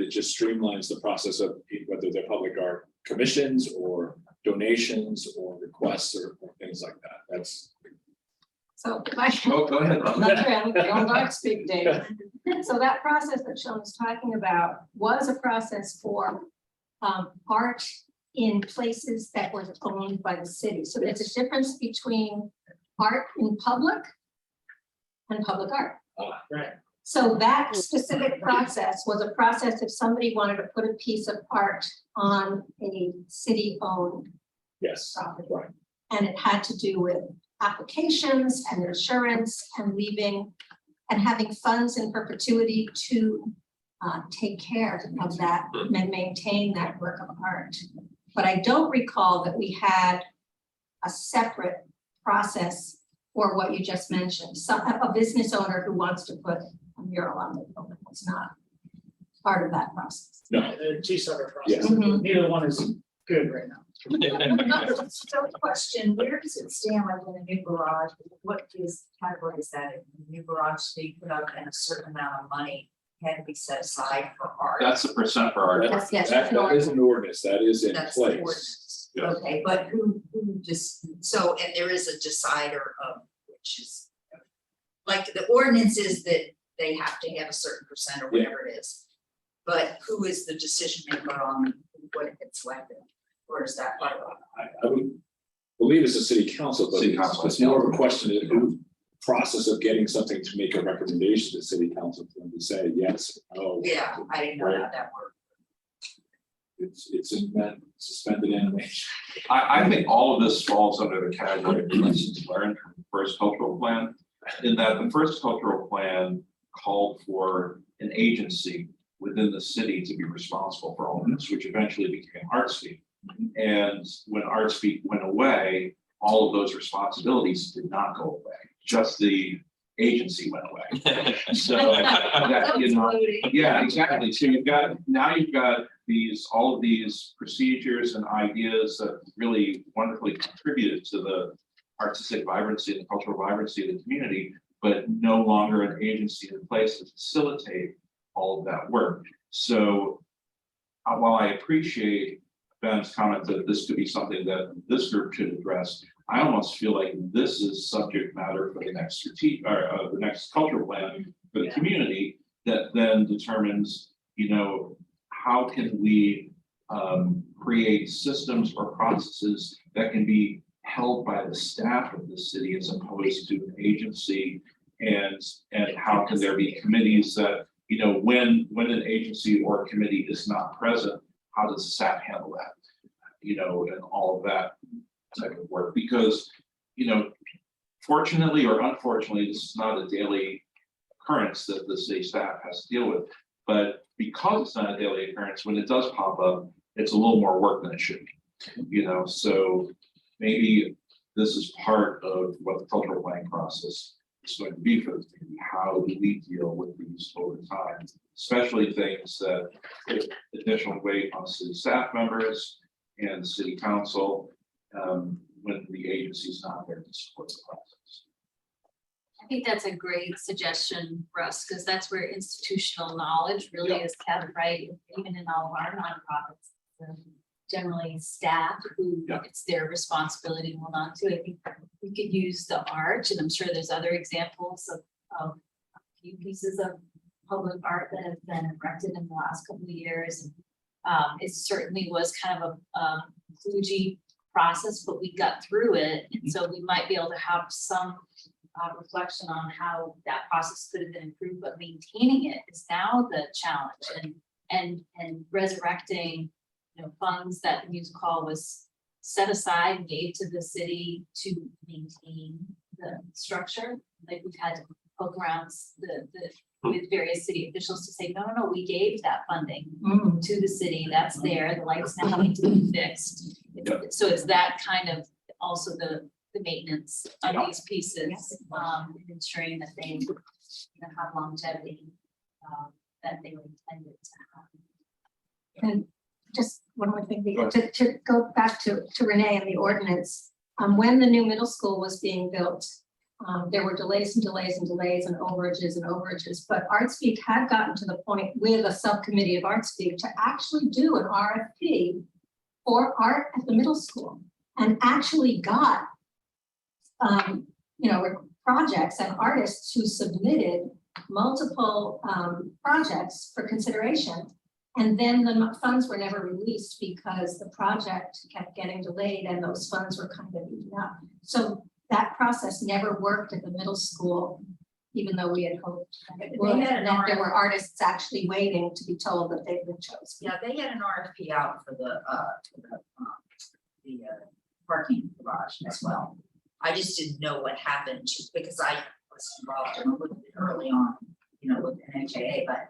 it just streamlines the process of whether they're public art commissions or donations or requests or things like that. That's. So if I Oh, go ahead. Don't Art Speak, Dave. So that process that Sean was talking about was a process for art in places that was owned by the city. So there's a difference between art in public and public art. Right. So that specific process was a process if somebody wanted to put a piece of art on a city-owned property. Right. And it had to do with applications and insurance and leaving and having funds in perpetuity to take care of that and maintain that work of art. But I don't recall that we had a separate process for what you just mentioned. A business owner who wants to put a mural on the building is not part of that process. No, Two separate processes. Mhm. Neither one is good right now. So question, where does it stand like in a new garage? What is category is that? A new garage to be put up and a certain amount of money had to be set aside for art? That's the percent for our. Yes, yes. that is an ordinance, that is in That's the place. ordinance. Yes. Okay, but who just, so, and there is a decider of which is. Like the ordinance is that they have to have a certain percent or whatever it is. But who is the decision maker on what gets selected? Or is that part of it? I would believe it's a city council, but City council, it's more of a question of who process of getting something to make a recommendation to city council for them to say yes, no. Yeah, I didn't know how that worked. It's in that suspended animation. I think all of this falls under the category of lessons learned from the first cultural plan. In that the first cultural plan called for an agency within the city to be responsible for all of this, which eventually became ArtSpeak. And when ArtSpeak went away, all of those responsibilities did not go away, just the agency went away. So that, you know, yeah, exactly. So you've got all of these procedures and ideas that really wonderfully contributed to the artistic vibrancy and cultural vibrancy of the community, but no longer an agency in place to facilitate all of that work. So while I appreciate Ben's comment that this could be something that this group should address, I almost feel like this is subject matter for the next strategic or the next cultural plan for the community that then determines, you know, how can we create systems or processes that can be held by the staff of the city as opposed to an agency, and how can there be committees that, you know, when an agency or a committee is not present, how does the staff handle that? You know, and all of that type of work, because, you know, fortunately or unfortunately, this is not a daily occurrence that the city staff has to deal with. But because it's not a daily occurrence, when it does pop up, it's a little more work than it should be. You know, so maybe this is part of what the cultural planning process is going to be for the community. How do we deal with these over time, especially things that put additional weight on city staff members and the city council when the agency is not there to support the process. I think that's a great suggestion, Russ, because that's where institutional knowledge really is kept, right? Even in all of our nonprofits, generally staff who it's their responsibility to hold on to. I think we could use the arch, and I'm sure there's other examples of a few pieces of public art that have been erected in the last couple of years. It certainly was kind of a kludgy process, but we got through it, and so we might be able to have some reflection on how that process could have been improved, but maintaining it is now the challenge, and resurrecting, you know, funds that the music hall was set aside and gave to the city to maintain the structure. Like we've had to poke around with various city officials to say, no, we gave that funding to the city, that's there, the lights now need to be fixed. So it's that kind of also the maintenance of these pieces, ensuring that they, you know, have longevity that they were intended to have. And just one more thing, to go back to Renee and the ordinance, when the new middle school was being built, there were delays and overages, but ArtSpeak had gotten to the point with a subcommittee of ArtSpeak to actually do an RFP for art at the middle school, and actually got you know, projects and artists who submitted multiple projects for consideration. And then the funds were never released because the project kept getting delayed and those funds were kind of eaten up. So that process never worked at the middle school, even though we had hoped that it would. And then there were artists actually waiting to be told that they'd been chosen. Yeah, they had an RFP out for the parking garage as well. I just didn't know what happened because I was involved in a little bit early on, you know, with NHAA, but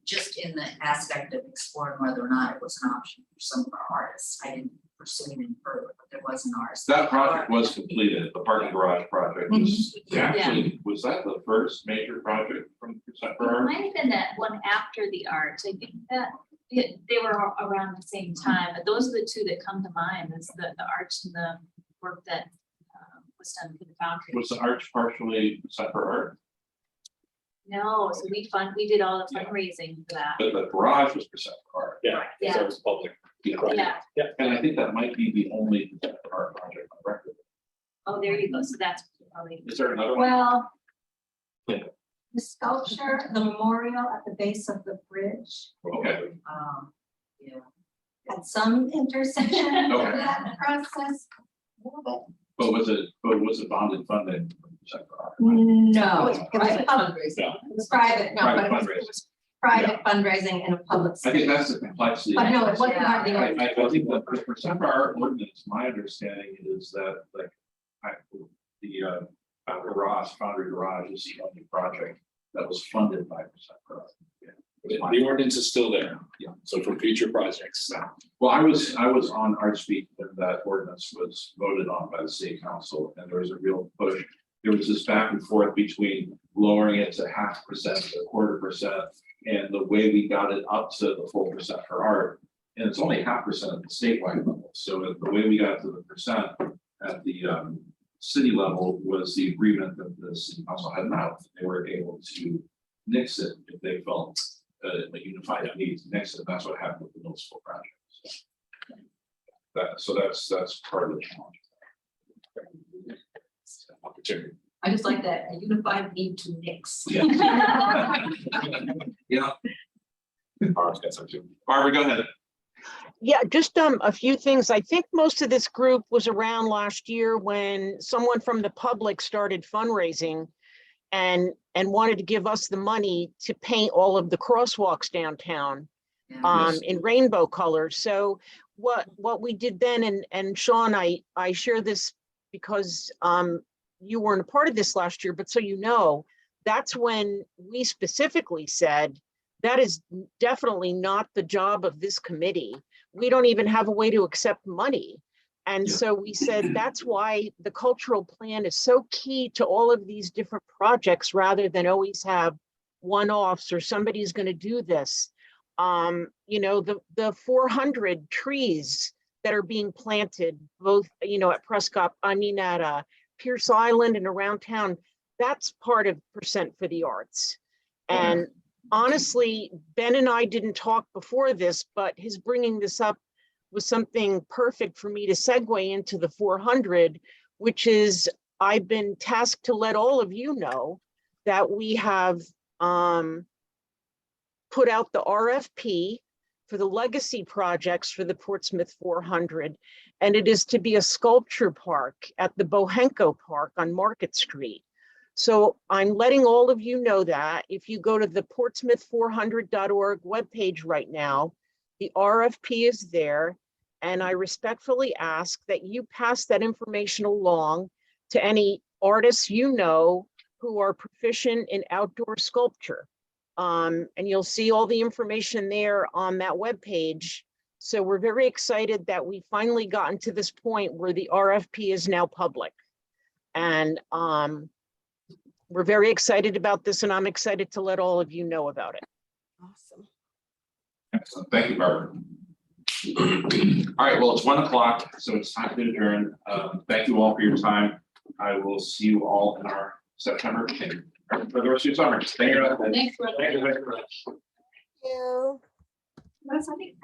just in the aspect of exploring whether or not it was an option for some of our artists, I didn't pursuing any further, but there was an RSVP. That project was completed, the parking garage project was, Mhm. actually, was that the first major project from Percent for It Art? might have been that one after the art, I think that, they were around the same time, but those are the two that come to mind, is the arts and the work that was done for the foundry. Was the arch partially Percent for Art? No, so we did all the Yeah. fundraising for that. But the garage was Percent for Art. Yeah, Yeah. so it's public. Yeah. Yeah, And I think that might be the only Percent for Art project on record. oh, there you go, so that's probably. Is there another one? Well. Yeah. The sculpture, the memorial at the base of the bridge, Okay, Yeah. had some intersection in Okay. that process. A little bit. but was it bonded funding from Percent for Art? No, it was Private public, fundraising. it was private, no, but Private it was private fundraising in a public I think space. that's the complexity. But no, it wasn't hardly. I think that the Percent for Art ordinance, my understanding is that like, the foundry garage is the only project that was funded by Percent for Art. Yeah. The ordinance is still there. Yeah. So for future projects. Well, I was on ArtSpeak when that ordinance was voted on by the city council, and there was a real push. There was this back and forth between lowering it to 0.5% to 1/4%, and the way we got it up to the full Percent for Art. And it's only 0.5% at the statewide level, so the way we got to the percent at the city level was the agreement that the city council had now. They were able to nix it if they felt a unified need to nix it. That's what happened with the middle school project. So that's part of the challenge. Opportunity. I just like that, a unified need to mix. Yeah. Yeah, Barbara's got some too. Barbara, go ahead. Yeah, just a few things. I think most of this group was around last year when someone from the public started fundraising and wanted to give us the money to paint all of the crosswalks downtown Yes. in rainbow colors. So what we did then, and Sean, I share this because you weren't a part of this last year, but so you know, that's when we specifically said that is definitely not the job of this committee. We don't even have a way to accept money. And Yeah. so we said that's why the cultural plan is so key to all of these different projects rather than always have one-offs or somebody's going to do this. You know, the 400 trees that are being planted both, you know, at Prescott, I mean, at Pierce Island and around town, that's part of Percent for the Arts. And honestly, Ben and I didn't talk before this, but his bringing this up was something perfect for me to segue into the 400, which is I've been tasked to let all of you know that we have put out the RFP for the legacy projects for the Portsmouth 400, and it is to be a sculpture park at the Bohenko Park on Market Street. So I'm letting all of you know that if you go to the portsmouth400.org webpage right now, the RFP is there, and I respectfully ask that you pass that information along to any artists you know who are proficient in outdoor sculpture. And you'll see all the information there on that webpage. So we're very excited that we finally gotten to this point where the RFP is now public. And we're very excited about this, and I'm excited to let all of you know about it. Awesome. Excellent. Thank you, Barbara. All right, well, it's 1 o'clock, so it's time to adjourn. Thank you all for your time. I will see you all in our September meeting for the rest of your summer. Thank you. Thanks, Rob. Thank you very much. Thank you. That's, I think,